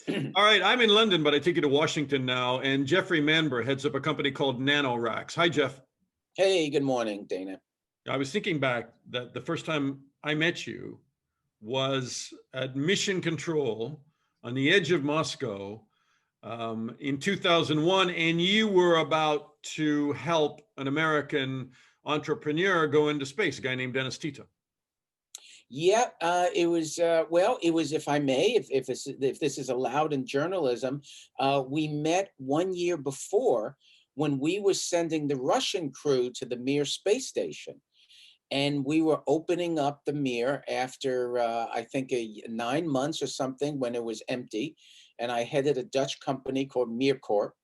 All right, I'm in London, but I take you to Washington now, and Jeffrey Manber heads up a company called Nanoracks. Hi, Jeff. Hey, good morning, Dana. I was thinking back that the first time I met you was at Mission Control on the edge of Moscow in 2001, and you were about to help an American entrepreneur go into space, a guy named Dennis Tito. Yeah, it was it was, if I may, if this is allowed in journalism, we met 1 year before when we were sending the Russian crew to the Mir space station, and we were opening up the Mir after I think 9 months or something when it was empty, and I headed a Dutch company called Mir Corp.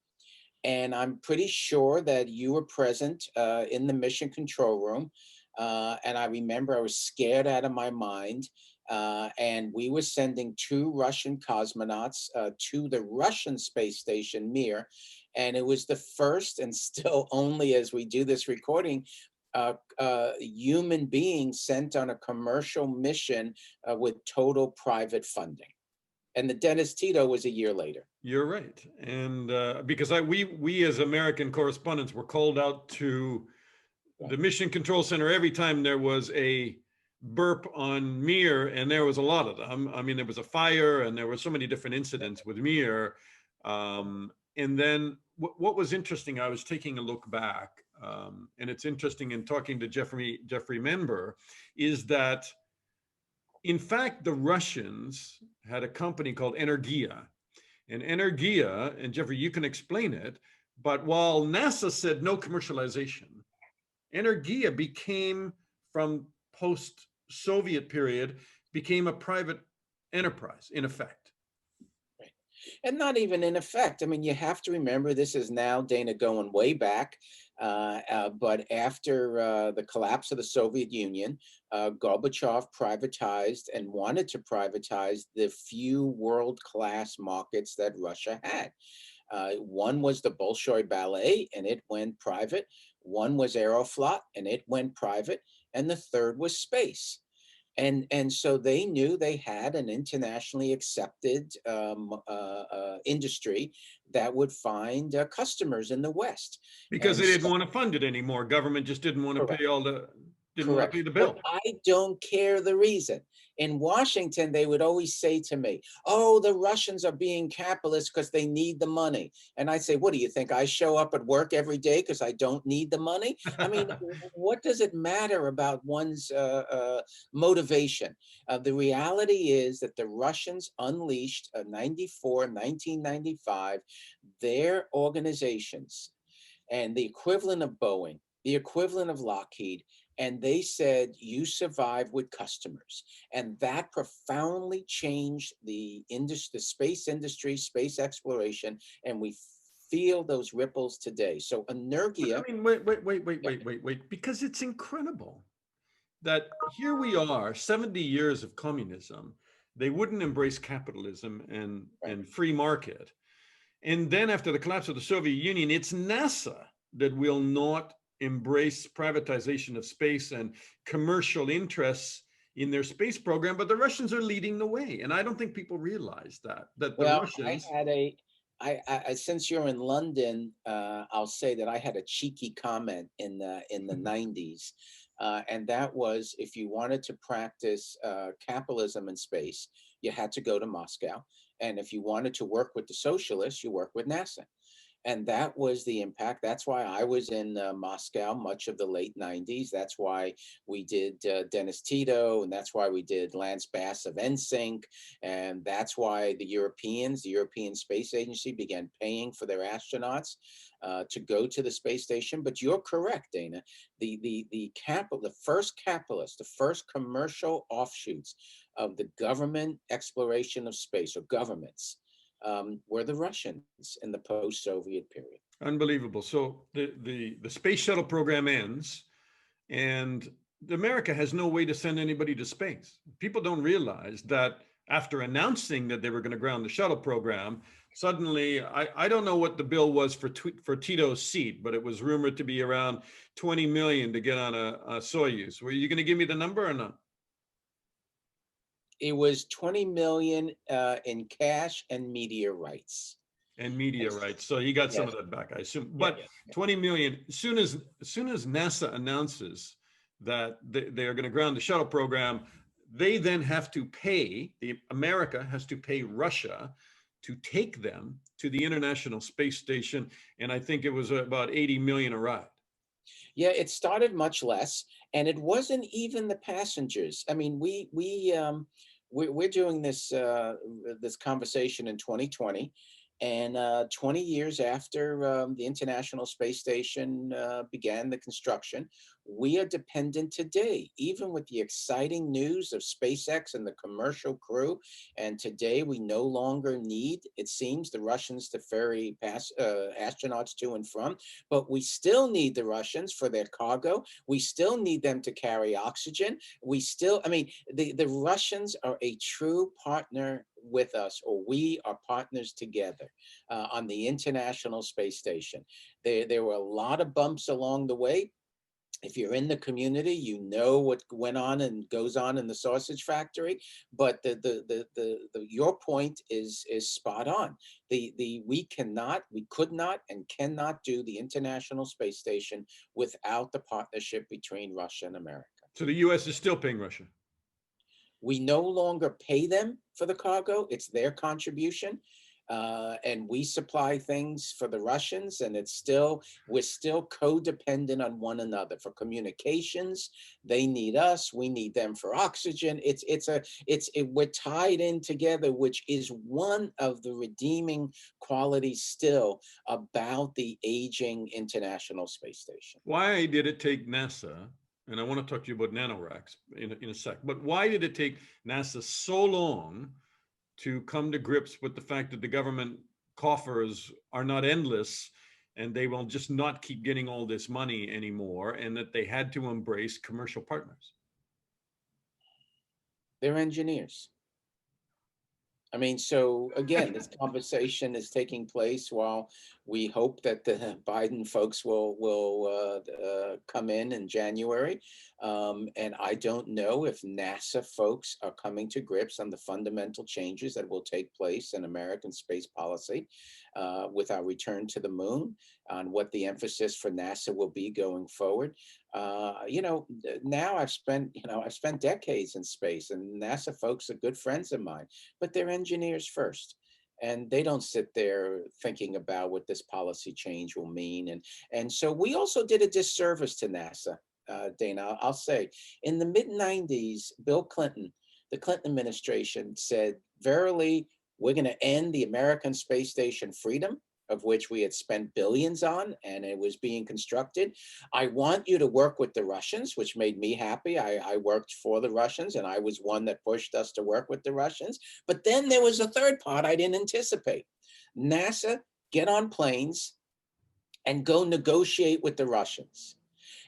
And I'm pretty sure that you were present in the mission control room. And I remember I was scared out of my mind. And we were sending two Russian cosmonauts to the Russian space station, Mir. And it was the first and still only, as we do this recording, human being sent on a commercial mission with total private funding. And the Dennis Tito was a year later. You're right, and because we as American correspondents were called out to the Mission Control Center every time there was a burp on Mir, and there was a lot of them. I mean, there was a fire, and there were so many different incidents with Mir. And then what was interesting, I was taking a look back, and it's interesting in talking to Jeffrey Manber, is that in fact the Russians had a company called Energia. And Energia, and Jeffrey, you can explain it, but while NASA said no commercialization, Energia became, from post-Soviet period, became a private enterprise, in effect. Right. And not even in effect. I mean, you have to remember this is now, Dana, going way back. But after the collapse of the Soviet Union, Gorbachev privatized and wanted to privatize the few world-class markets that Russia had. One was the Bolshoi Ballet, and it went private. One was Aeroflot, and it went private. And the third was space. And so they knew they had an internationally accepted industry that would find customers in the West. Because And they didn't so, want to fund it anymore. Government just didn't want to pay didn't want to correct. pay the But bill. I don't care the reason. In Washington, they would always say to me, oh, the Russians are being capitalist because they need the money. And I say, what do you think? I show up at work every day because I don't need the money? I mean, what does it matter about one's motivation? The reality is that the Russians unleashed 1995, their organizations and the equivalent of Boeing, the equivalent of Lockheed, and they said, you survive with customers. And that profoundly changed the industry, the space industry, space exploration, and we feel those ripples today. So Energia. I mean, wait, because it's incredible that here we are, 70 years of communism, they wouldn't embrace capitalism and free market. And then after the collapse of the Soviet Union, it's NASA that will not embrace privatization of space and commercial interests in their space program, but the Russians are leading the way. And I don't think people realize that the Russians. Since you're in London, I'll say that I had a cheeky comment in the 90s. And that was, if you wanted to practice capitalism in space, you had to go to Moscow. And if you wanted to work with the socialists, you work with NASA. And that was the impact. That's why I was in Moscow much of the late 90s. That's why we did Dennis Tito, and that's why we did Lance Bass of NSYNC. And that's why the European Space Agency, began paying for their astronauts to go to the space station. But you're correct, Dana. The first capitalist, the first commercial offshoots of the government exploration of space, or governments, were the Russians in the post-Soviet period. Unbelievable. So the space shuttle program ends, and America has no way to send anybody to space. People don't realize that after announcing that they were going to ground the shuttle program, suddenly, I don't know what the bill was for Tito's seat, but it was rumored to be around 20 million to get on a Soyuz. Were you going to give me the number or not? It was 20 million in cash and media rights. And media rights. So he got some Yes. of that back, I assume. Yeah. But 20 million, as soon as NASA announces that they are going to ground the shuttle program, they then have to pay, America has to pay Russia to take them to the International Space Station. And I think it was about 80 million a ride. Yeah, it started much less, and it wasn't even the passengers. I mean, we're doing this conversation in 2020, and 20 years after the International Space Station began the construction, we are dependent today, even with the exciting news of SpaceX and the commercial crew. And today we no longer need, it seems, the Russians to ferry astronauts to and from, but we still need the Russians for their cargo. We still need them to carry oxygen. I mean, the Russians are a true partner with us, or we are partners together on the International Space Station. There were a lot of bumps along the way. If you're in the community, you know what went on and goes on in the sausage factory. But your point is spot on. We could not, and cannot do the International Space Station without the partnership between Russia and America. So the US is still paying Russia. We no longer pay them for the cargo; it's their contribution. And we supply things for the Russians, and we're still codependent on one another for communications. They need us, we need them for oxygen. We're tied in together, which is one of the redeeming qualities still about the aging International Space Station. Why did it take NASA, and I want to talk to you about nanoracks in a sec, but why did it take NASA so long to come to grips with the fact that the government coffers are not endless and they will just not keep getting all this money anymore, and that they had to embrace commercial partners? They're engineers. I mean, so again, this conversation is taking place while we hope that the Biden folks will come in January, and I don't know if NASA folks are coming to grips on the fundamental changes that will take place in American space policy with our return to the moon, on what the emphasis for NASA will be going forward. Now I've spent decades in space, and NASA folks are good friends of mine, but they're engineers first. And they don't sit there thinking about what this policy change will mean. And so we also did a disservice to NASA, Dana. I'll say, in the mid-90s, Bill Clinton, the Clinton administration said, verily, we're going to end the American space station Freedom, of which we had spent billions on, and it was being constructed. I want you to work with the Russians, which made me happy. I worked for the Russians, and I was one that pushed us to work with the Russians. But then there was a third part I didn't anticipate. NASA, get on planes and go negotiate with the Russians.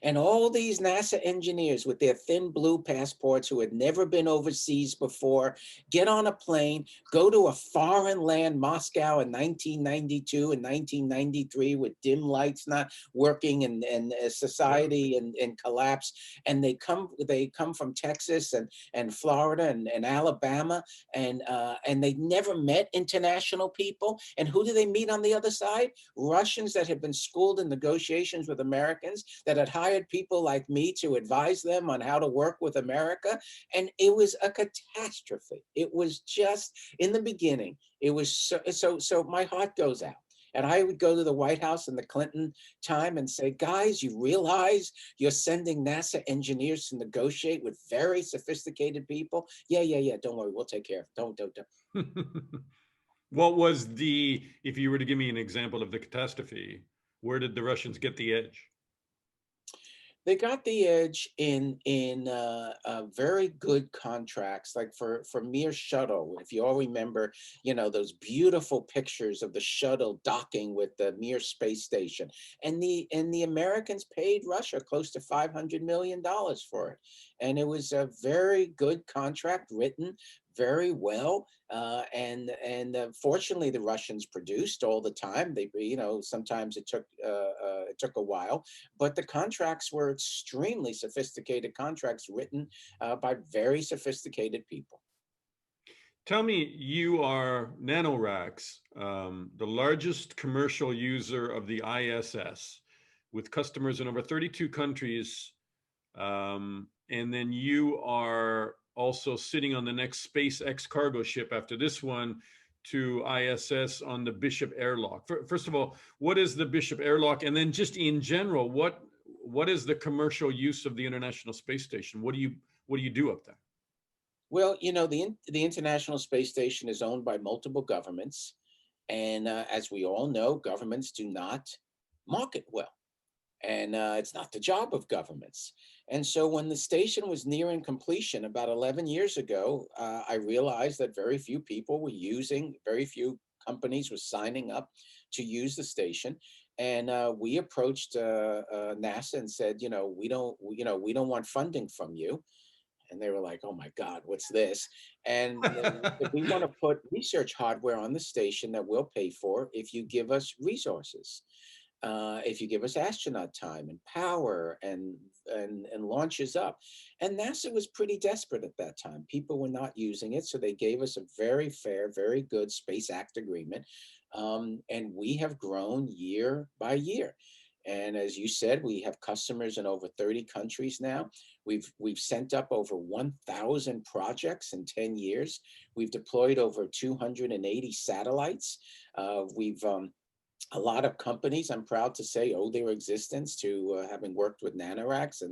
And all these NASA engineers with their thin blue passports who had never been overseas before get on a plane, go to a foreign land, Moscow in 1992 and 1993, with dim lights not working and society in collapse. And they come from Texas and Florida and Alabama, and they never met international people. And who do they meet on the other side? Russians that had been schooled in negotiations with Americans, that had hired people like me to advise them on how to work with America. And it was a catastrophe. It was just, in the beginning, it was so my heart goes out. And I would go to the White House in the Clinton time and say, guys, you realize you're sending NASA engineers to negotiate with very sophisticated people? Yeah. Don't worry, we'll take care of it. Don't. What was if you were to give me an example of the catastrophe, where did the Russians get the edge? They got the edge in very good contracts, like for Mir shuttle. If you all remember, those beautiful pictures of the shuttle docking with the Mir space station, and the Americans paid Russia close to $500 million for it, and it was a very good contract, written very well, and fortunately the Russians produced all the time. They, sometimes it took a while, but the contracts were extremely sophisticated contracts written by very sophisticated people. Tell me, you are Nanoracks, the largest commercial user of the ISS, with customers in over 32 countries. And then you are also sitting on the next SpaceX cargo ship after this one to ISS on the Bishop Airlock. First of all, what is the Bishop Airlock? And then just in general, what is the commercial use of the International Space Station? What do you do up there? Well, the International Space Station is owned by multiple governments, and as we all know, governments do not market well, and it's not the job of governments. And so, when the station was nearing completion about 11 years ago, I realized that very few companies were signing up to use the station. And we approached NASA and said, we don't want funding from you. And they were like, "Oh my God, what's this?" And we said, "We want to put research hardware on the station that we'll pay for if you give us resources, if you give us astronaut time and power and launches up." And NASA was pretty desperate at that time. People were not using it, so they gave us a very fair, very good Space Act agreement, and we have grown year by year. And as you said, we have customers in over 30 countries now. We've sent up over 1,000 projects in 10 years. We've deployed over 280 satellites. We've A lot of companies, I'm proud to say, owe their existence to having worked with Nanoracks,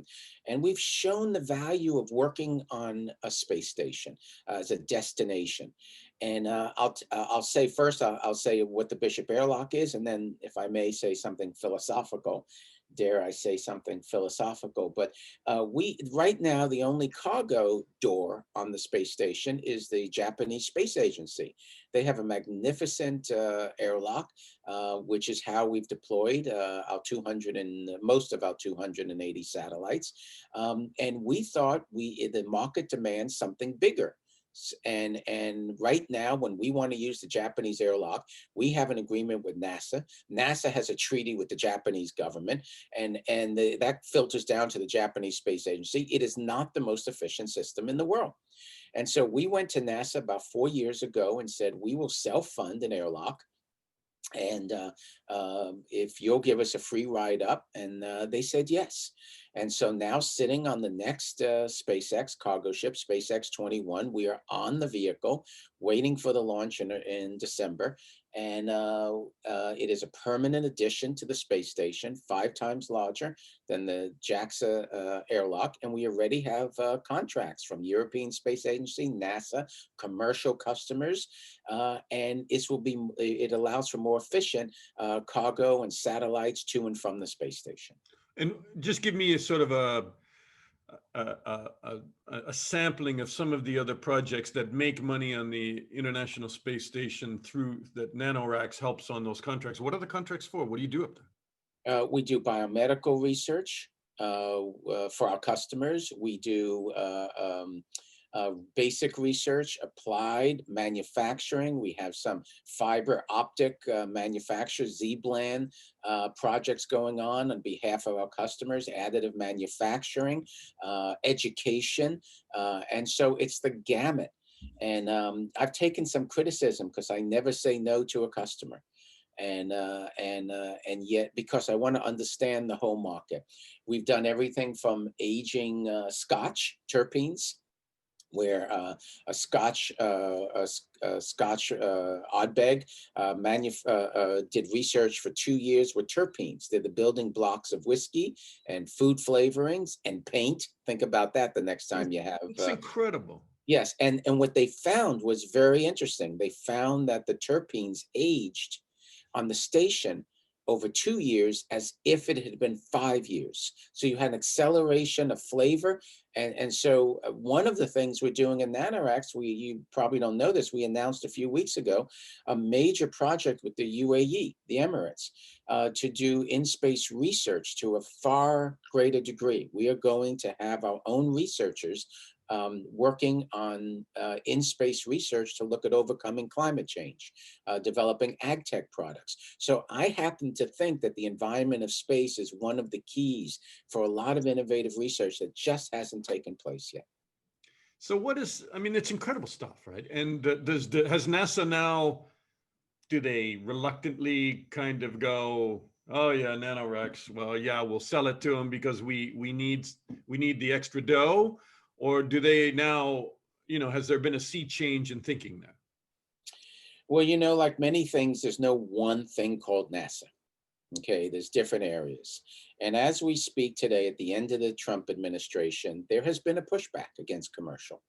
and we've shown the value of working on a space station as a destination. And I'll say first, I'll say what the Bishop Airlock is, and then, if I may say something philosophical, dare I say something philosophical, but we right now the only cargo door on the space station is the Japanese Space Agency. They have a magnificent airlock, which is how we've deployed our 200 and most of our 280 satellites. And we thought the market demands something bigger. And right now, when we want to use the Japanese airlock, we have an agreement with NASA. NASA has a treaty with the Japanese government, and that filters down to the Japanese Space Agency. It is not the most efficient system in the world. And so we went to NASA about 4 years ago and said, we will self-fund an airlock, and if you'll give us a free ride up. And they said yes. And so now, sitting on the next SpaceX cargo ship, SpaceX 21, we are on the vehicle waiting for the launch in December. And it is a permanent addition to the space station, 5 times larger than the JAXA airlock. And we already have contracts from European Space Agency, NASA, commercial customers. And it allows for more efficient cargo and satellites to and from the space station. And just give me a sort of a sampling of some of the other projects that make money on the International Space Station through that Nanoracks helps on those contracts. What are the contracts for? What do you do up there? We do biomedical research for our customers. We do basic research, applied manufacturing. We have some fiber optic manufacturers, Z-Bland projects going on behalf of our customers, additive manufacturing, education. And so it's the gamut. And I've taken some criticism because I never say no to a customer. And yet, because I want to understand the whole market, we've done everything from aging Scotch terpenes, where a Scotch Ardbeg did research for 2 years with terpenes. They're the building blocks of whiskey and food flavorings and paint. Think about that the next time you have. It's incredible. Yes, and what they found was very interesting. They found that the terpenes aged on the station over 2 years as if it had been 5 years. So you had an acceleration of flavor. And so one of the things we're doing in Nanoracks, you probably don't know this, we announced a few weeks ago a major project with the UAE, the Emirates, to do in-space research to a far greater degree. We are going to have our own researchers working on in-space research to look at overcoming climate change, developing ag tech products. So I happen to think that the environment of space is one of the keys for a lot of innovative research that just hasn't taken place yet. So what is, I mean, it's incredible stuff, right? And has NASA now, do they reluctantly kind of go, oh yeah, Nanoracks, well, yeah, we'll sell it to them because we need the extra dough? Or do they now, has there been a sea change in thinking there? Well, like many things, there's no one thing called NASA. Okay, there's different areas. And as we speak today, at the end of the Trump administration, there has been a pushback against commercial.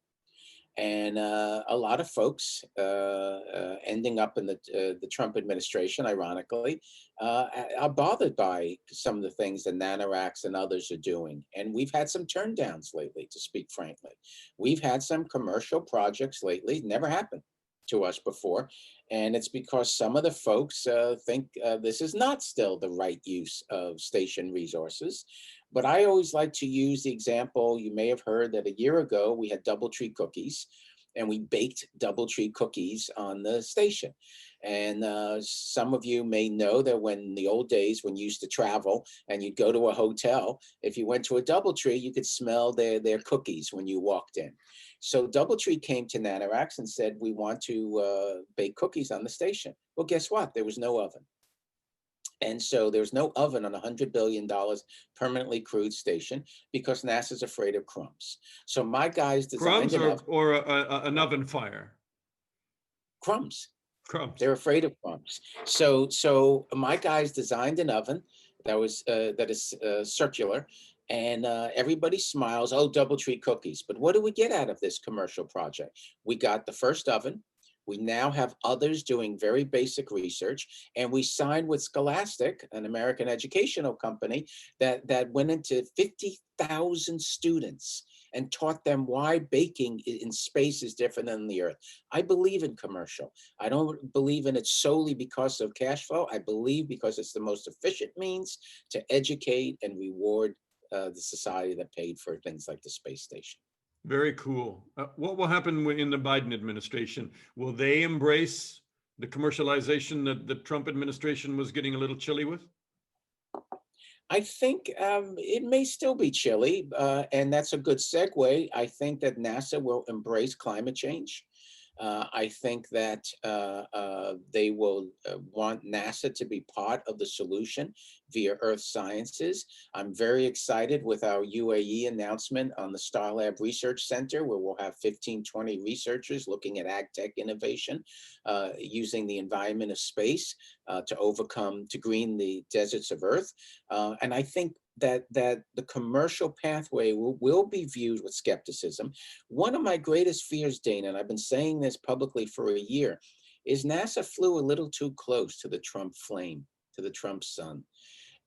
And a lot of folks ending up in the Trump administration, ironically, are bothered by some of the things that Nanoracks and others are doing. And we've had some turndowns lately, to speak frankly. We've had some commercial projects lately, never happened to us before. And it's because some of the folks think this is not still the right use of station resources. But I always like to use the example, you may have heard that a year ago we had DoubleTree cookies, and we baked DoubleTree cookies on the station. And some of you may know that when in the old days, when you used to travel and you'd go to a hotel, if you went to a DoubleTree, you could smell their cookies when you walked in. So DoubleTree came to Nanoracks and said, we want to bake cookies on the station. Well, guess what? There was no oven. And so there's no oven on a $100 billion permanently crewed station because NASA's afraid of crumbs. So my guys designed Crumbs an oven. or an oven fire? Crumbs. Crumbs. They're afraid of crumbs. So my guys designed an oven that is circular, and everybody smiles. Oh, DoubleTree cookies. But what do we get out of this commercial project? We got the first oven. We now have others doing very basic research, and we signed with Scholastic, an American educational company, that went into 50,000 students and taught them why baking in space is different than the Earth. I believe in commercial. I don't believe in it solely because of cash flow. I believe because it's the most efficient means to educate and reward the society that paid for things like the space station. Very cool. What will happen in the Biden administration? Will they embrace the commercialization that the Trump administration was getting a little chilly with? I think it may still be chilly, and that's a good segue. I think that NASA will embrace climate change. I think that they will want NASA to be part of the solution via Earth Sciences. I'm very excited with our UAE announcement on the Starlab Research Center, where we'll have 15, 20 researchers looking at ag tech innovation using the environment of space to green the deserts of Earth. And I think that the commercial pathway will be viewed with skepticism. One of my greatest fears, Dana, and I've been saying this publicly for a year, is NASA flew a little too close to the Trump flame, to the Trump sun.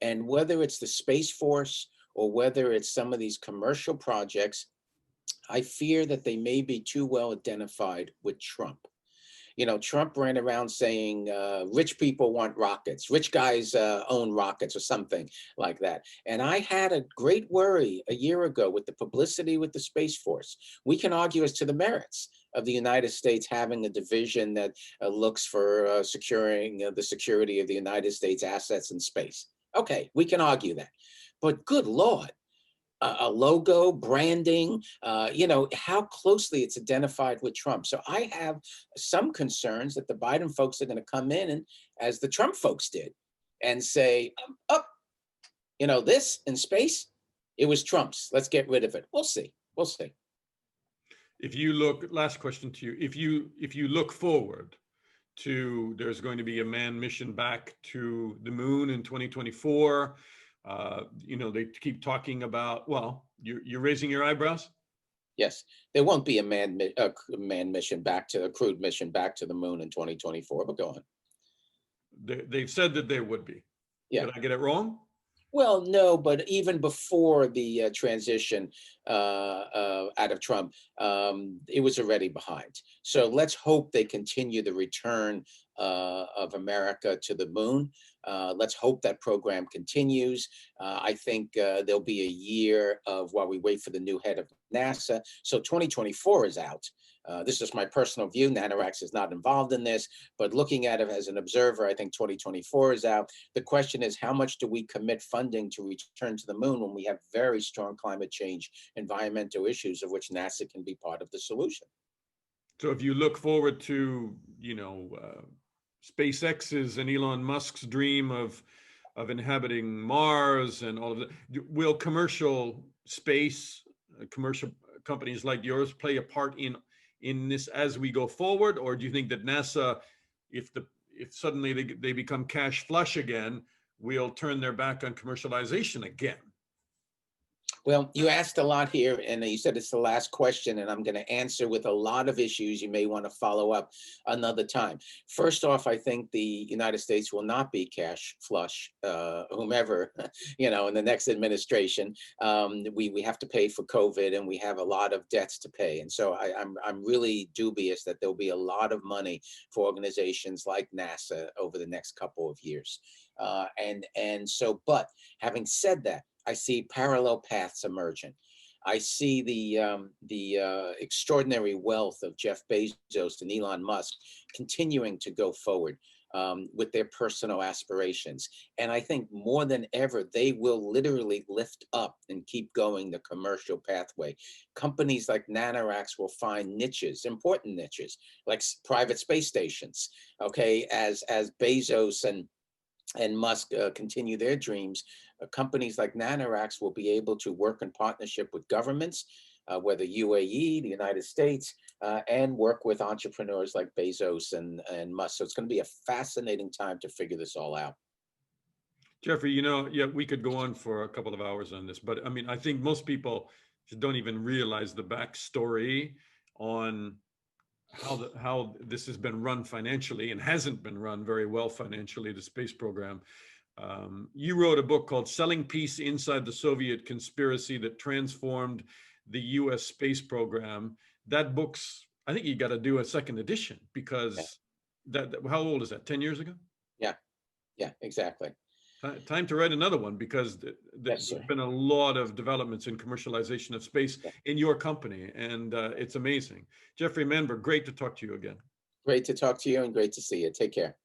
And whether it's the Space Force or whether it's some of these commercial projects, I fear that they may be too well identified with Trump. Trump ran around saying rich people want rockets, rich guys own rockets or something like that. And I had a great worry a year ago with the publicity with the Space Force. We can argue as to the merits of the United States having a division that looks for securing the security of the United States assets in space. Okay, we can argue that. But good Lord, a logo, branding, how closely it's identified with Trump. So I have some concerns that the Biden folks are going to come in and, as the Trump folks did, and say, this in space, it was Trump's. Let's get rid of it. We'll see. We'll see. If you look, last question to you, if you look forward to, there's going to be a manned mission back to the moon in 2024. They keep talking about, well, you're raising your eyebrows? Yes, there won't be a crewed mission back to the moon in 2024, but go on. They've said that there would be. Yeah. Did I get it wrong? Well, no, but even before the transition out of Trump, it was already behind. So let's hope they continue the return of America to the moon. Let's hope that program continues. I think there'll be a year of while we wait for the new head of NASA. So 2024 is out. This is my personal view. Nanoracks is not involved in this, but looking at it as an observer, I think 2024 is out. The question is, how much do we commit funding to return to the moon when we have very strong climate change, environmental issues of which NASA can be part of the solution? So if you look forward to, SpaceX's and Elon Musk's dream of inhabiting Mars and all of that, will commercial space, commercial companies like yours play a part in this as we go forward? Or do you think that NASA, if suddenly they become cash flush again, will turn their back on commercialization again? Well, you asked a lot here, and you said it's the last question, and I'm going to answer with a lot of issues. You may want to follow up another time. First off, I think the United States will not be cash flush, whomever, in the next administration. We have to pay for COVID, and we have a lot of debts to pay. And so I'm really dubious that there'll be a lot of money for organizations like NASA over the next couple of years. But having said that, I see parallel paths emerging. I see the extraordinary wealth of Jeff Bezos and Elon Musk continuing to go forward with their personal aspirations. And I think more than ever, they will literally lift up and keep going the commercial pathway. Companies like Nanoracks will find niches, important niches, like private space stations, okay, as Bezos and Musk continue their dreams. Companies like Nanoracks will be able to work in partnership with governments, whether UAE, the United States, and work with entrepreneurs like Bezos and Musk. So it's going to be a fascinating time to figure this all out. Jeffrey, yeah, we could go on for a couple of hours on this, but I mean, I think most people just don't even realize the backstory on how this has been run financially, and hasn't been run very well financially, the space program. You wrote a book called Selling Peace Inside the Soviet Conspiracy That Transformed the US Space Program. That book's, I think you got to do a second edition, because how old is that? 10 years ago? Yeah, exactly. Time to write another one, because Yes, there's sir. been a lot of developments in commercialization of space Yeah. in your company, and it's amazing. Jeffrey Manber, great to talk to you again. Great to talk to you and great to see you. Take care.